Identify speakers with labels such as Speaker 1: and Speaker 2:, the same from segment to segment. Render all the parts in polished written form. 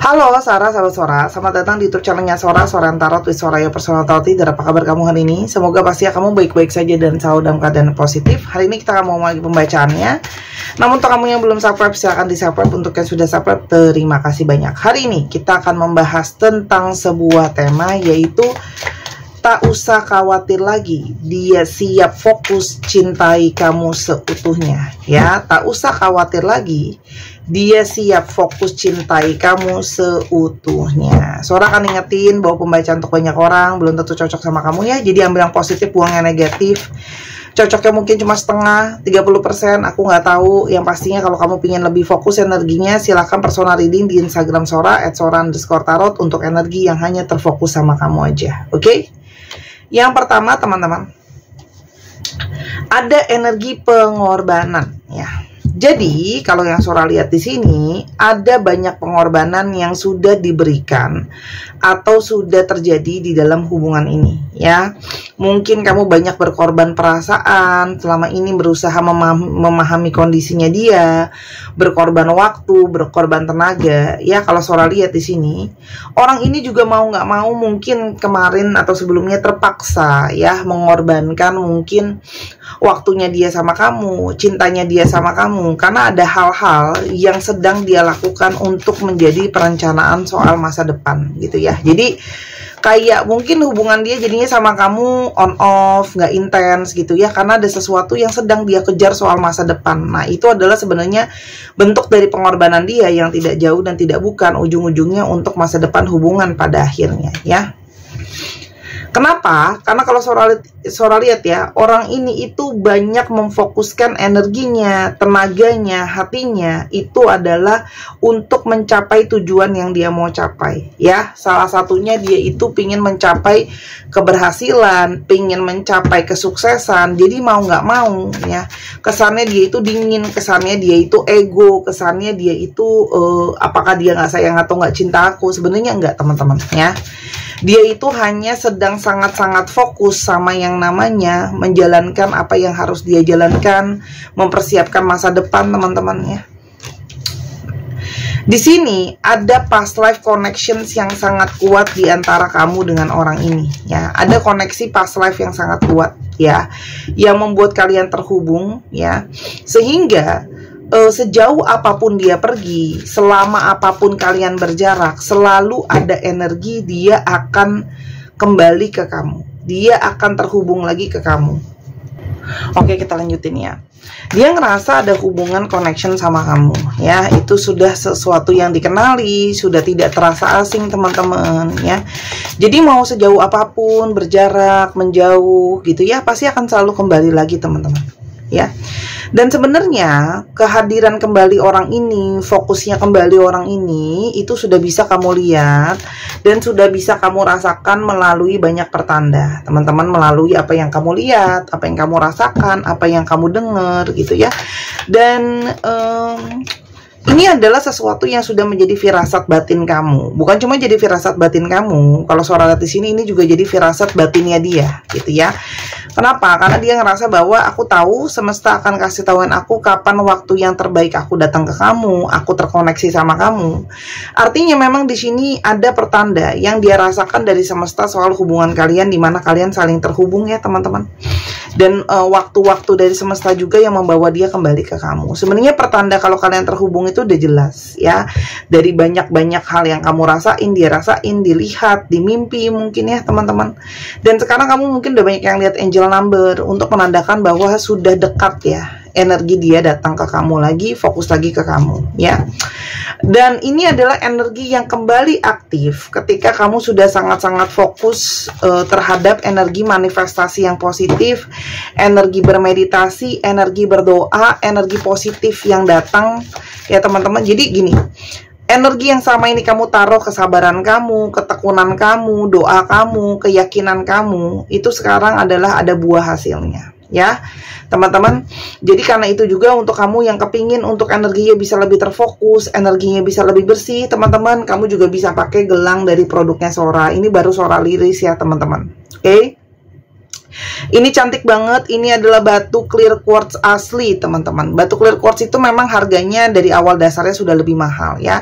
Speaker 1: Halo Sarah, sahabat Sora, selamat datang di YouTube channelnya Sora, Sora Tarot with Soraya Personal Tarot Reader. Apa kabar kamu hari ini? Semoga pasti kamu baik-baik saja dan selalu dalam keadaan positif. Hari ini kita akan mau lagi pembacaannya. Namun untuk kamu yang belum subscribe, silahkan di subscribe. Untuk yang sudah subscribe, terima kasih banyak. Hari ini kita akan membahas tentang sebuah tema, yaitu tak usah khawatir lagi, dia siap fokus cintai kamu seutuhnya. Ya, tak usah khawatir lagi, dia siap fokus cintai kamu seutuhnya. Sora akan ingetin bahwa pembacaan untuk banyak orang belum tentu cocok sama kamu ya. Jadi ambil yang positif, buang yang negatif. Cocoknya mungkin cuma setengah, 30%, aku nggak tahu. Yang pastinya kalau kamu ingin lebih fokus energinya, silahkan personal reading di Instagram Sora @sora_tarot untuk energi yang hanya terfokus sama kamu aja. Oke? Yang pertama teman-teman, ada energi pengorbanan ya. Jadi kalau yang Sora lihat di sini, ada banyak pengorbanan yang sudah diberikan atau sudah terjadi di dalam hubungan ini ya. Mungkin kamu banyak berkorban perasaan, selama ini berusaha memahami kondisinya dia, berkorban waktu, berkorban tenaga ya. Kalau Sora lihat di sini, orang ini juga mau nggak mau mungkin kemarin atau sebelumnya terpaksa ya mengorbankan mungkin waktunya dia sama kamu, cintanya dia sama kamu, karena ada hal-hal yang sedang dia lakukan untuk menjadi perencanaan soal masa depan gitu ya. Jadi kayak mungkin hubungan dia jadinya sama kamu on off, nggak intens gitu ya, karena ada sesuatu yang sedang dia kejar soal masa depan. Nah itu adalah sebenarnya bentuk dari pengorbanan dia yang tidak jauh dan tidak bukan ujung-ujungnya untuk masa depan hubungan pada akhirnya ya. Kenapa? Karena kalau Sora lihat ya, orang ini itu banyak memfokuskan energinya, tenaganya, hatinya itu adalah untuk mencapai tujuan yang dia mau capai ya. Salah satunya dia itu pingin mencapai keberhasilan, pingin mencapai kesuksesan. Jadi mau nggak mau ya, kesannya dia itu dingin, kesannya dia itu ego, kesannya dia itu apakah dia nggak sayang atau nggak cinta aku. Sebenarnya nggak teman-teman ya. Dia itu hanya sedang sangat-sangat fokus sama yang namanya menjalankan apa yang harus dia jalankan, mempersiapkan masa depan teman-teman ya. Di sini ada past life connections yang sangat kuat di antara kamu dengan orang ini ya. Ada koneksi past life yang sangat kuat ya, yang membuat kalian terhubung ya. Sehingga sejauh apapun dia pergi, selama apapun kalian berjarak, selalu ada energi dia akan kembali ke kamu. Dia akan terhubung lagi ke kamu. Oke, kita lanjutin ya. Dia ngerasa ada hubungan connection sama kamu ya. Itu sudah sesuatu yang dikenali, sudah tidak terasa asing teman-teman ya. Jadi mau sejauh apapun berjarak, menjauh gitu ya, pasti akan selalu kembali lagi teman-teman ya. Dan sebenarnya kehadiran kembali orang ini, fokusnya kembali orang ini, itu sudah bisa kamu lihat dan sudah bisa kamu rasakan melalui banyak pertanda teman-teman, melalui apa yang kamu lihat, apa yang kamu rasakan, apa yang kamu dengar gitu ya. Dan ini adalah sesuatu yang sudah menjadi firasat batin kamu. Bukan cuma jadi firasat batin kamu. Kalau Sora lihat di sini, ini juga jadi firasat batinnya dia, gitu ya. Kenapa? Karena dia ngerasa bahwa aku tahu semesta akan kasih tahuan aku kapan waktu yang terbaik aku datang ke kamu, aku terkoneksi sama kamu. Artinya memang di sini ada pertanda yang dia rasakan dari semesta soal hubungan kalian, di mana kalian saling terhubung ya teman-teman. Dan waktu-waktu dari semesta juga yang membawa dia kembali ke kamu. Sebenarnya pertanda kalau kalian terhubung itu udah jelas ya. Dari banyak-banyak hal yang kamu rasain, dia rasain, dilihat, di mimpi mungkin ya teman-teman. Dan sekarang kamu mungkin udah banyak yang lihat angel number untuk menandakan bahwa sudah dekat ya energi dia datang ke kamu lagi, fokus lagi ke kamu ya. Dan ini adalah energi yang kembali aktif ketika kamu sudah sangat-sangat fokus terhadap energi manifestasi yang positif, energi bermeditasi, energi berdoa, energi positif yang datang ya teman-teman. Jadi gini, energi yang sama ini kamu taruh kesabaran kamu, ketekunan kamu, doa kamu, keyakinan kamu, itu sekarang adalah ada buah hasilnya ya teman-teman. Jadi karena itu juga untuk kamu yang kepingin untuk energinya bisa lebih terfokus, energinya bisa lebih bersih teman-teman, kamu juga bisa pakai gelang dari produknya Sora. Ini baru Sora liris ya teman-teman. Oke. Ini cantik banget. Ini adalah batu clear quartz asli, teman-teman. Batu clear quartz itu memang harganya dari awal dasarnya sudah lebih mahal ya.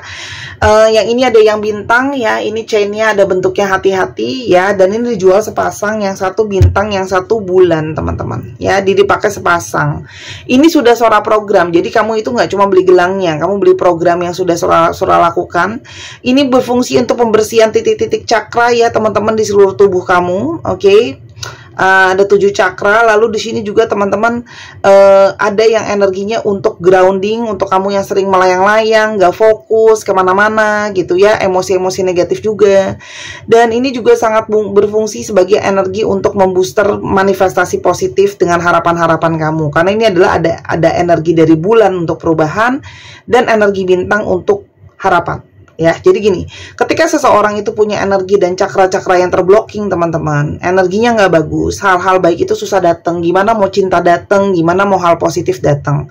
Speaker 1: Yang ini ada yang bintang ya. Ini chainnya ada bentuknya hati-hati ya. Dan ini dijual sepasang. Yang satu bintang, yang satu bulan, teman-teman. Ya, dipakai sepasang. Ini sudah Sora program. Jadi kamu itu nggak cuma beli gelangnya, kamu beli program yang sudah Sora lakukan. Ini berfungsi untuk pembersihan titik-titik cakra ya, teman-teman, di seluruh tubuh kamu. Oke. Ada 7 cakra. Lalu di sini juga teman-teman ada yang energinya untuk grounding, untuk kamu yang sering melayang-layang, gak fokus kemana-mana gitu ya, emosi-emosi negatif juga. Dan ini juga sangat berfungsi sebagai energi untuk membooster manifestasi positif dengan harapan-harapan kamu, karena ini adalah ada energi dari bulan untuk perubahan dan energi bintang untuk harapan. Ya, jadi gini, ketika seseorang itu punya energi dan cakra-cakra yang terblocking, teman-teman, energinya nggak bagus, hal-hal baik itu susah datang. Gimana mau cinta datang, gimana mau hal positif datang.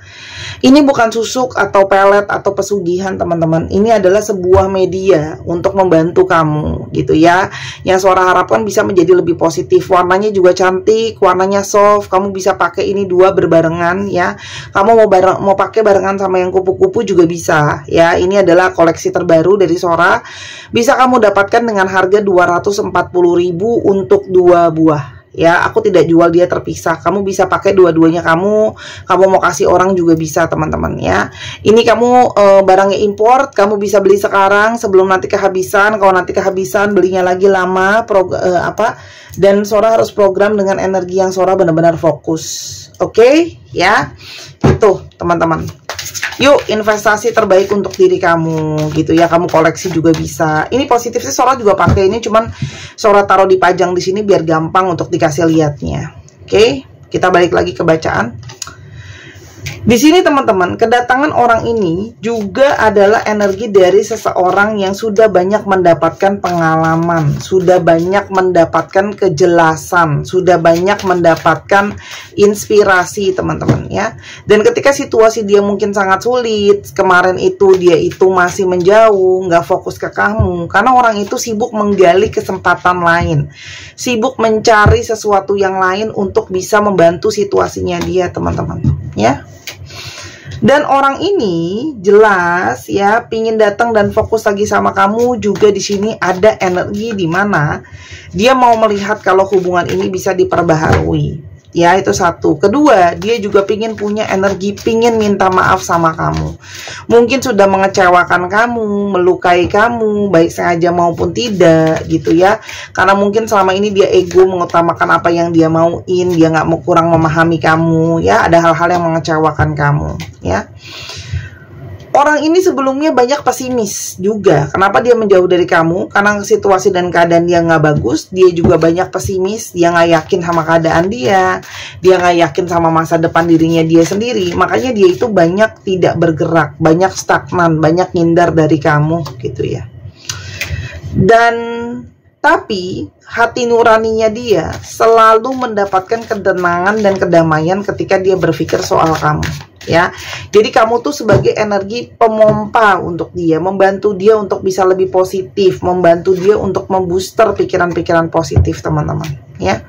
Speaker 1: Ini bukan susuk atau pelet atau pesugihan, teman-teman. Ini adalah sebuah media untuk membantu kamu, gitu ya. Yang Sora harapkan bisa menjadi lebih positif. Warnanya juga cantik, warnanya soft. Kamu bisa pakai ini 2 berbarengan, ya. Kamu mau pakai barengan sama yang kupu-kupu juga bisa, ya. Ini adalah koleksi terbaru dari Sora. Bisa kamu dapatkan dengan harga 240.000 untuk 2 buah. Ya, aku tidak jual dia terpisah. Kamu bisa pakai dua-duanya, kamu mau kasih orang juga bisa, teman-teman ya. Ini kamu barangnya import, kamu bisa beli sekarang sebelum nanti kehabisan. Kalau nanti kehabisan belinya lagi lama, dan Sora harus program dengan energi yang Sora benar-benar fokus. Oke, ya. Itu, teman-teman. Yuk, investasi terbaik untuk diri kamu gitu ya. Kamu koleksi juga bisa. Ini positif sih, Sora juga pakai ini, cuman Sora taruh dipajang di sini biar gampang untuk dikasih lihatnya. Oke, kita balik lagi ke bacaan. Di sini teman-teman, kedatangan orang ini juga adalah energi dari seseorang yang sudah banyak mendapatkan pengalaman, sudah banyak mendapatkan kejelasan, sudah banyak mendapatkan inspirasi, teman-teman ya. Dan ketika situasi dia mungkin sangat sulit, kemarin itu dia itu masih menjauh, nggak fokus ke kamu, karena orang itu sibuk menggali kesempatan lain, sibuk mencari sesuatu yang lain untuk bisa membantu situasinya dia, teman-teman ya. Dan orang ini jelas ya pingin datang dan fokus lagi sama kamu. Juga di sini ada energi di mana dia mau melihat kalau hubungan ini bisa diperbaharui. Ya, itu satu. Kedua, dia juga pingin punya energi, pingin minta maaf sama kamu. Mungkin sudah mengecewakan kamu, melukai kamu, baik sengaja maupun tidak, gitu ya. Karena mungkin selama ini dia ego, mengutamakan apa yang dia mauin, dia nggak mau kurang memahami kamu, ya. Ada hal-hal yang mengecewakan kamu, ya. Orang ini sebelumnya banyak pesimis juga. Kenapa dia menjauh dari kamu? Karena situasi dan keadaan dia nggak bagus. Dia juga banyak pesimis. Dia nggak yakin sama keadaan dia. Dia nggak yakin sama masa depan dirinya dia sendiri. Makanya dia itu banyak tidak bergerak, banyak stagnan, banyak ngindar dari kamu gitu ya. Dan tapi hati nuraninya dia selalu mendapatkan ketenangan dan kedamaian ketika dia berpikir soal kamu. Ya, jadi kamu tuh sebagai energi pemompa untuk dia, membantu dia untuk bisa lebih positif, membantu dia untuk membooster pikiran-pikiran positif, teman-teman. Ya,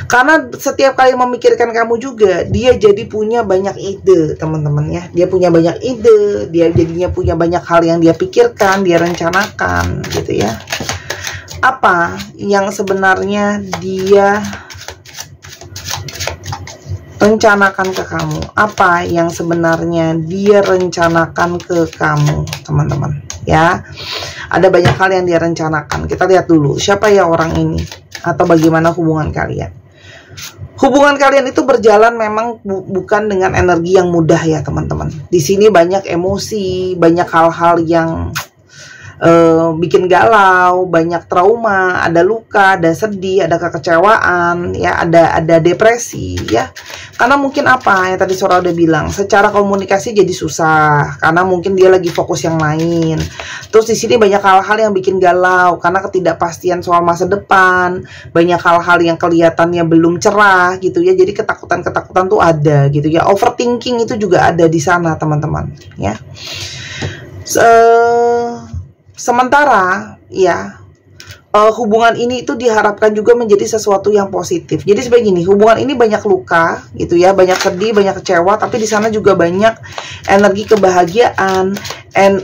Speaker 1: karena setiap kali memikirkan kamu juga, dia jadi punya banyak ide, teman-teman ya. Dia punya banyak ide, dia jadinya punya banyak hal yang dia pikirkan, dia rencanakan, gitu ya. Apa yang sebenarnya dia rencanakan ke kamu? Apa yang sebenarnya dia rencanakan ke kamu, teman-teman ya? Ada banyak hal yang dia rencanakan. Kita lihat dulu siapa ya orang ini, atau bagaimana hubungan kalian. Hubungan kalian itu berjalan memang bukan dengan energi yang mudah ya, teman-teman. Di sini banyak emosi, banyak hal-hal yang bikin galau, banyak trauma, ada luka, ada sedih, ada kekecewaan, ya, ada depresi, ya. Karena mungkin apa yang tadi Sora udah bilang, secara komunikasi jadi susah, karena mungkin dia lagi fokus yang lain. Terus di sini banyak hal-hal yang bikin galau, karena ketidakpastian soal masa depan, banyak hal-hal yang kelihatannya belum cerah, gitu ya. Jadi ketakutan-ketakutan tuh ada, gitu ya. Overthinking itu juga ada di sana, teman-teman, ya. Sementara ya hubungan ini itu diharapkan juga menjadi sesuatu yang positif. Jadi seperti gini, hubungan ini banyak luka gitu ya, banyak sedih, banyak kecewa, tapi di sana juga banyak energi kebahagiaan,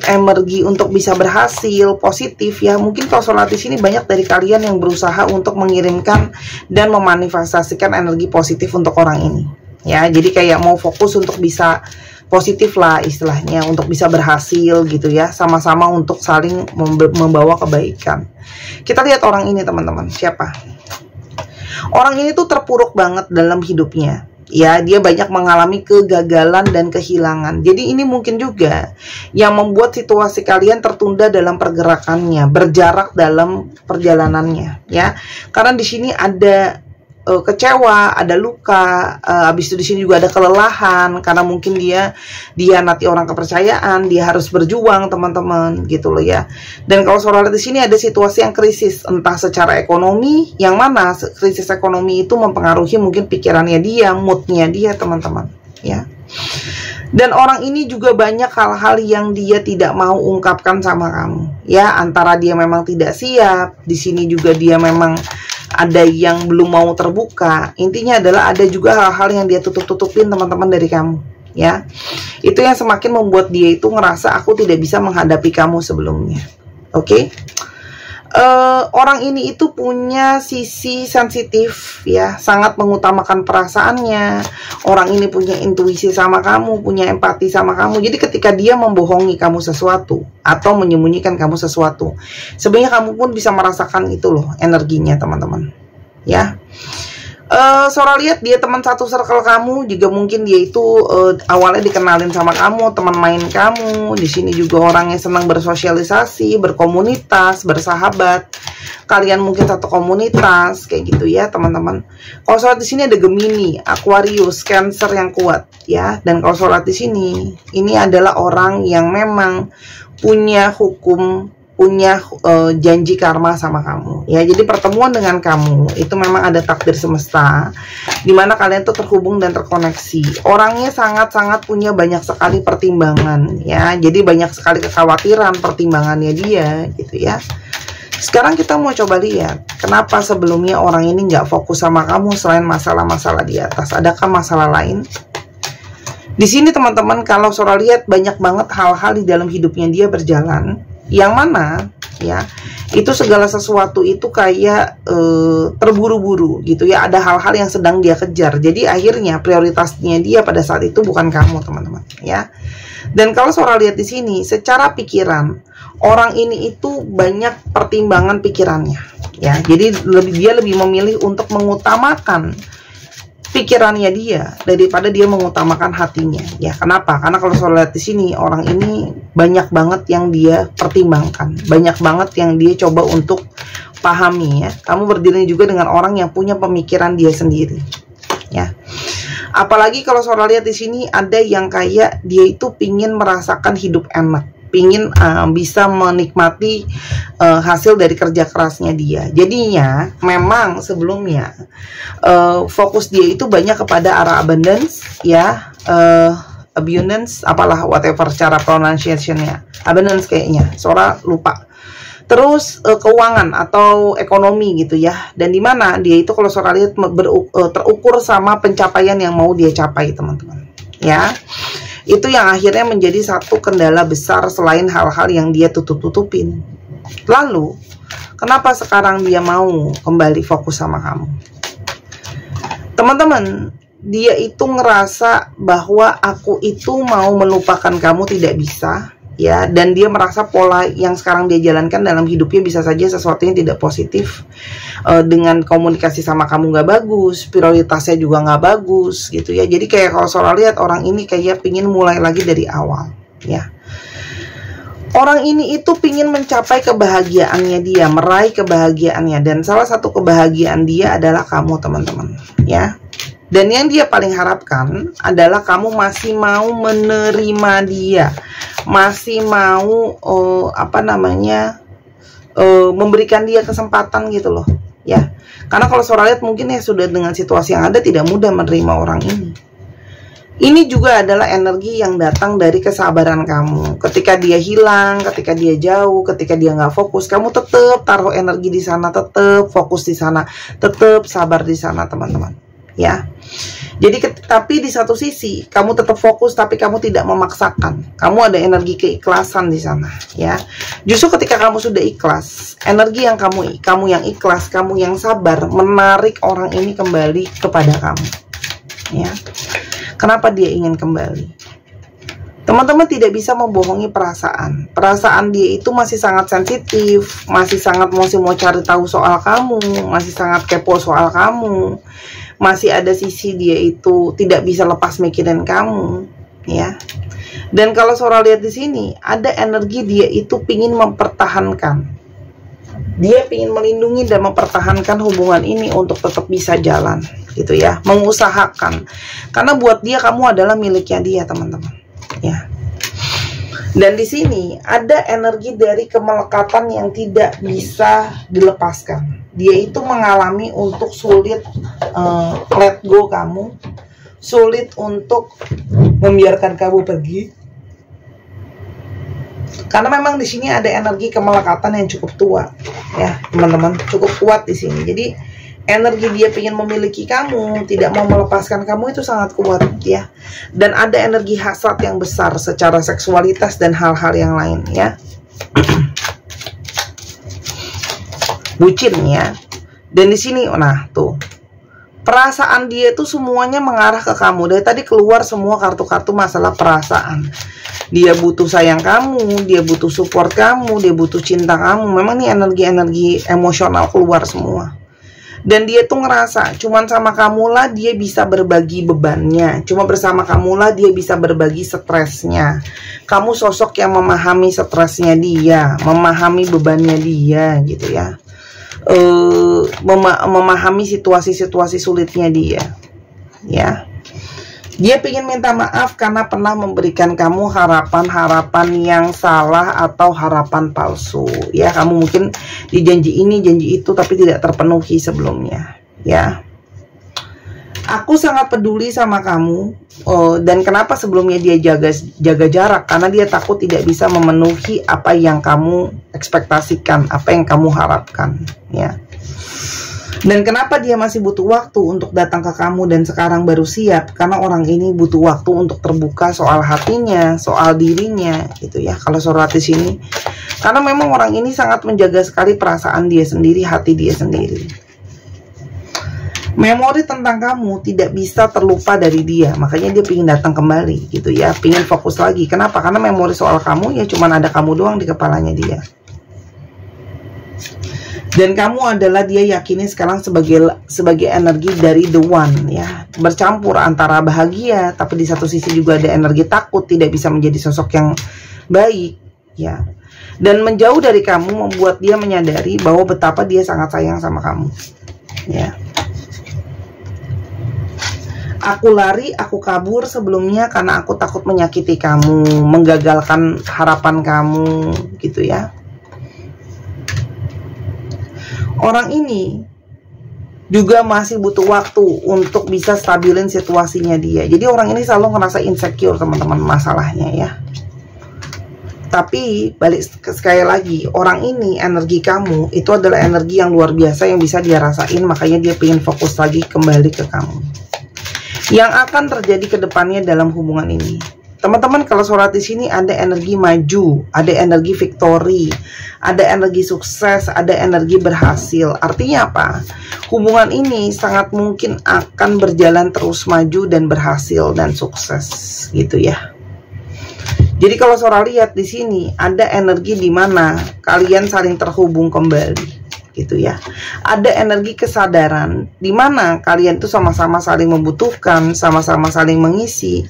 Speaker 1: energi untuk bisa berhasil, positif ya. Mungkin kalau sholat di sini banyak dari kalian yang berusaha untuk mengirimkan dan memanifestasikan energi positif untuk orang ini. Ya, jadi kayak mau fokus untuk bisa positif lah istilahnya, untuk bisa berhasil gitu ya, sama-sama untuk saling membawa kebaikan. Kita lihat orang ini teman-teman, siapa? Orang ini tuh terpuruk banget dalam hidupnya. Ya, dia banyak mengalami kegagalan dan kehilangan. Jadi ini mungkin juga yang membuat situasi kalian tertunda dalam pergerakannya, berjarak dalam perjalanannya ya. Karena di sini ada kecewa, ada luka, habis itu di sini juga ada kelelahan karena mungkin dia nanti orang kepercayaan, dia harus berjuang teman-teman gitu loh ya. Dan kalau soal di sini ada situasi yang krisis, entah secara ekonomi, yang mana krisis ekonomi itu mempengaruhi mungkin pikirannya dia, moodnya dia teman-teman ya. Dan orang ini juga banyak hal-hal yang dia tidak mau ungkapkan sama kamu ya, antara dia memang tidak siap, di sini juga dia memang ada yang belum mau terbuka. Intinya adalah ada juga hal-hal yang dia tutup-tutupin teman-teman dari kamu ya. Itu yang semakin membuat dia itu ngerasa aku tidak bisa menghadapi kamu sebelumnya. Oke? Orang ini itu punya sisi sensitif ya, sangat mengutamakan perasaannya. Orang ini punya intuisi sama kamu, punya empati sama kamu. Jadi ketika dia membohongi kamu sesuatu atau menyembunyikan kamu sesuatu, sebenarnya kamu pun bisa merasakan itu loh energinya teman-teman ya. Sora lihat dia teman satu circle kamu, juga mungkin dia itu awalnya dikenalin sama kamu, teman main kamu. Di sini juga orangnya senang bersosialisasi, berkomunitas, bersahabat. Kalian mungkin satu komunitas kayak gitu ya teman-teman. Kalau sholat di sini ada Gemini, Aquarius, Cancer yang kuat ya. Dan kalau sholat di sini, ini adalah orang yang memang punya hukum, punya janji karma sama kamu ya. Jadi pertemuan dengan kamu itu memang ada takdir semesta dimana kalian tuh terhubung dan terkoneksi. Orangnya sangat-sangat punya banyak sekali pertimbangan ya, jadi banyak sekali kekhawatiran pertimbangannya dia gitu ya. Sekarang kita mau coba lihat kenapa sebelumnya orang ini nggak fokus sama kamu selain masalah-masalah di atas. Adakah masalah lain? Di sini teman-teman, kalau Sora lihat banyak banget hal-hal di dalam hidupnya dia berjalan, yang mana ya itu segala sesuatu itu kayak terburu-buru gitu ya. Ada hal-hal yang sedang dia kejar, jadi akhirnya prioritasnya dia pada saat itu bukan kamu teman-teman ya. Dan kalau Sora lihat di sini secara pikiran, orang ini itu banyak pertimbangan pikirannya ya. Jadi dia lebih memilih untuk mengutamakan pikirannya dia daripada dia mengutamakan hatinya ya. Kenapa? Karena kalau saya lihat di sini orang ini banyak banget yang dia pertimbangkan, banyak banget yang dia coba untuk pahami ya. Kamu berdiri juga dengan orang yang punya pemikiran dia sendiri ya. Apalagi kalau saya lihat di sini ada yang kayak dia itu pingin merasakan hidup enak, pingin bisa menikmati hasil dari kerja kerasnya dia. Jadinya memang sebelumnya fokus dia itu banyak kepada arah abundance ya, abundance apalah whatever cara pronunciation-nya, abundance kayaknya, Sora lupa. Terus keuangan atau ekonomi gitu ya. Dan dimana dia itu kalau Sora lihat terukur sama pencapaian yang mau dia capai teman-teman ya. Itu yang akhirnya menjadi satu kendala besar selain hal-hal yang dia tutup-tutupin. Lalu, kenapa sekarang dia mau kembali fokus sama kamu? Teman-teman, dia itu ngerasa bahwa aku itu mau melupakan kamu tidak bisa ya. Dan dia merasa pola yang sekarang dia jalankan dalam hidupnya bisa saja sesuatu yang tidak positif. Dengan komunikasi sama kamu nggak bagus, prioritasnya juga nggak bagus gitu ya. Jadi kayak kalau Sora lihat orang ini kayak pingin mulai lagi dari awal ya. Orang ini itu pingin mencapai kebahagiaannya dia, meraih kebahagiaannya, dan salah satu kebahagiaan dia adalah kamu teman-teman ya. Dan yang dia paling harapkan adalah kamu masih mau menerima dia, masih mau memberikan dia kesempatan gitu loh ya. Karena kalau Sora lihat mungkin ya sudah dengan situasi yang ada tidak mudah menerima orang ini. Ini juga adalah energi yang datang dari kesabaran kamu. Ketika dia hilang, ketika dia jauh, ketika dia nggak fokus, kamu tetap taruh energi di sana, tetap fokus di sana, tetap sabar di sana, teman-teman. Ya. Jadi, tapi di satu sisi kamu tetap fokus, tapi kamu tidak memaksakan. Kamu ada energi keikhlasan di sana. Ya. Justru ketika kamu sudah ikhlas, energi yang kamu yang ikhlas, kamu yang sabar, menarik orang ini kembali kepada kamu. Ya. Kenapa dia ingin kembali? Teman-teman tidak bisa membohongi perasaan. Perasaan dia itu masih sangat sensitif, masih mau cari tahu soal kamu, masih sangat kepo soal kamu. Masih ada sisi dia itu tidak bisa lepas mikirin kamu, ya. Dan kalau Sora lihat di sini, ada energi dia itu pingin mempertahankan. Dia ingin melindungi dan mempertahankan hubungan ini untuk tetap bisa jalan, gitu ya, mengusahakan. Karena buat dia kamu adalah miliknya dia, teman-teman. Ya. Dan di sini ada energi dari kemelekatan yang tidak bisa dilepaskan. Dia itu mengalami untuk sulit let go kamu, sulit untuk membiarkan kamu pergi. Karena memang di sini ada energi kemelekatan yang cukup tua, ya teman-teman, cukup kuat di sini. Jadi energi dia ingin memiliki kamu, tidak mau melepaskan kamu itu sangat kuat, ya. Dan ada energi hasrat yang besar secara seksualitas dan hal-hal yang lain, ya. Bucin, ya. Dan di sini, nah tuh, perasaan dia itu semuanya mengarah ke kamu. Dari tadi keluar semua kartu-kartu masalah perasaan. Dia butuh sayang kamu, dia butuh support kamu, dia butuh cinta kamu. Memang nih energi-energi emosional keluar semua. Dan dia tuh ngerasa cuman sama kamulah dia bisa berbagi bebannya, cuma bersama kamulah dia bisa berbagi stresnya. Kamu sosok yang memahami stresnya dia, memahami bebannya dia, gitu ya. Memahami situasi-situasi sulitnya dia, ya. Dia ingin minta maaf karena pernah memberikan kamu harapan-harapan yang salah atau harapan palsu. Ya, kamu mungkin dijanji ini, janji itu, tapi tidak terpenuhi sebelumnya. Ya, aku sangat peduli sama kamu. Dan kenapa sebelumnya dia jaga jarak? Karena dia takut tidak bisa memenuhi apa yang kamu ekspektasikan, apa yang kamu harapkan. Ya. Dan kenapa dia masih butuh waktu untuk datang ke kamu dan sekarang baru siap? Karena orang ini butuh waktu untuk terbuka soal hatinya, soal dirinya, gitu ya. Kalau surat di sini, karena memang orang ini sangat menjaga sekali perasaan dia sendiri, hati dia sendiri. Memori tentang kamu tidak bisa terlupa dari dia, makanya dia pingin datang kembali, gitu ya. Pingin fokus lagi. Kenapa? Karena memori soal kamu ya cuman ada kamu doang di kepalanya dia. Dan kamu adalah dia yakini sekarang sebagai energi dari the one, ya, bercampur antara bahagia tapi di satu sisi juga ada energi takut tidak bisa menjadi sosok yang baik, ya. Dan menjauh dari kamu membuat dia menyadari bahwa betapa dia sangat sayang sama kamu, ya. Aku lari, aku kabur sebelumnya karena aku takut menyakiti kamu, menggagalkan harapan kamu, gitu ya. Orang ini juga masih butuh waktu untuk bisa stabilin situasinya dia. Jadi orang ini selalu ngerasa insecure, teman-teman, masalahnya, ya. Tapi balik sekali lagi, orang ini, energi kamu itu adalah energi yang luar biasa yang bisa dia rasain, makanya dia pengen fokus lagi kembali ke kamu. Yang akan terjadi ke depannya dalam hubungan ini, teman-teman, kalau surat di sini ada energi maju, ada energi victory, ada energi sukses, ada energi berhasil. Artinya apa? Hubungan ini sangat mungkin akan berjalan terus maju dan berhasil dan sukses, gitu ya. Jadi kalau Sora lihat di sini ada energi di mana kalian saling terhubung kembali, gitu ya. Ada energi kesadaran di mana kalian tuh sama-sama saling membutuhkan, sama-sama saling mengisi,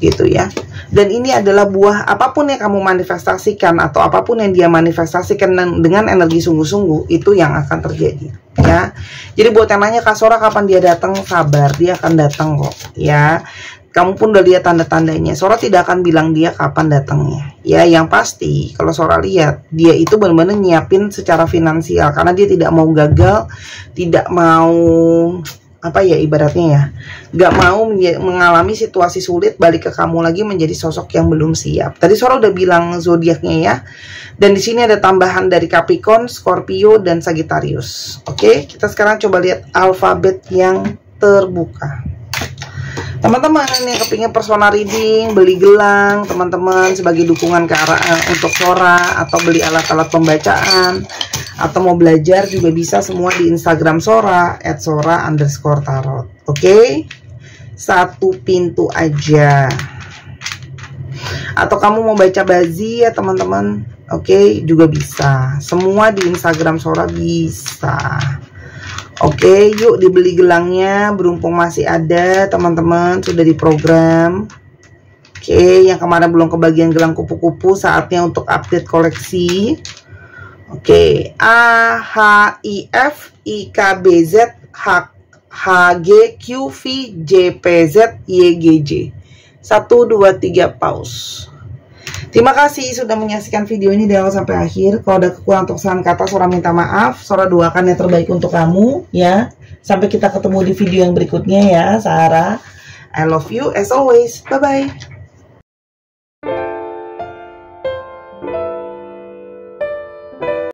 Speaker 1: gitu ya. Dan ini adalah buah apapun yang kamu manifestasikan atau apapun yang dia manifestasikan dengan energi sungguh-sungguh, itu yang akan terjadi, ya. Jadi buat yang nanya, Kak Sora kapan dia datang, sabar, dia akan datang kok, ya. Kamu pun udah lihat tanda-tandanya. Sora tidak akan bilang dia kapan datangnya, ya. Yang pasti kalau Sora lihat, dia itu benar-benar nyiapin secara finansial karena dia tidak mau gagal, tidak mau apa ya ibaratnya ya, nggak mau mengalami situasi sulit balik ke kamu lagi menjadi sosok yang belum siap. Tadi Sora udah bilang zodiaknya ya. Dan di sini ada tambahan dari Capricorn, Scorpio, dan Sagittarius. Oke, kita sekarang coba lihat alfabet yang terbuka. Teman-teman yang kepingin personal reading, beli gelang, teman-teman sebagai dukungan ke arah untuk Sora, atau beli alat-alat pembacaan, atau mau belajar juga bisa semua di Instagram Sora @sora_tarot. Oke, satu pintu aja. Atau kamu mau baca bazi ya teman-teman, oke, juga bisa. Semua di Instagram Sora bisa. Oke, yuk dibeli gelangnya, berhubung masih ada teman-teman, sudah diprogram. Oke, yang kemarin belum kebagian gelang kupu-kupu, saatnya untuk update koleksi. Oke, A, H, I, F, I, K, B, Z, H, G, Q, V, J, P, Z, Y, G, J. 1, 2, 3, pause. Terima kasih sudah menyaksikan video ini dari awal sampai akhir. Kalau ada kekurangan atau kesalahan kata, Sora minta maaf. Sora doakan yang terbaik untuk kamu ya. Sampai kita ketemu di video yang berikutnya ya, Sarah. I love you as always. Bye-bye.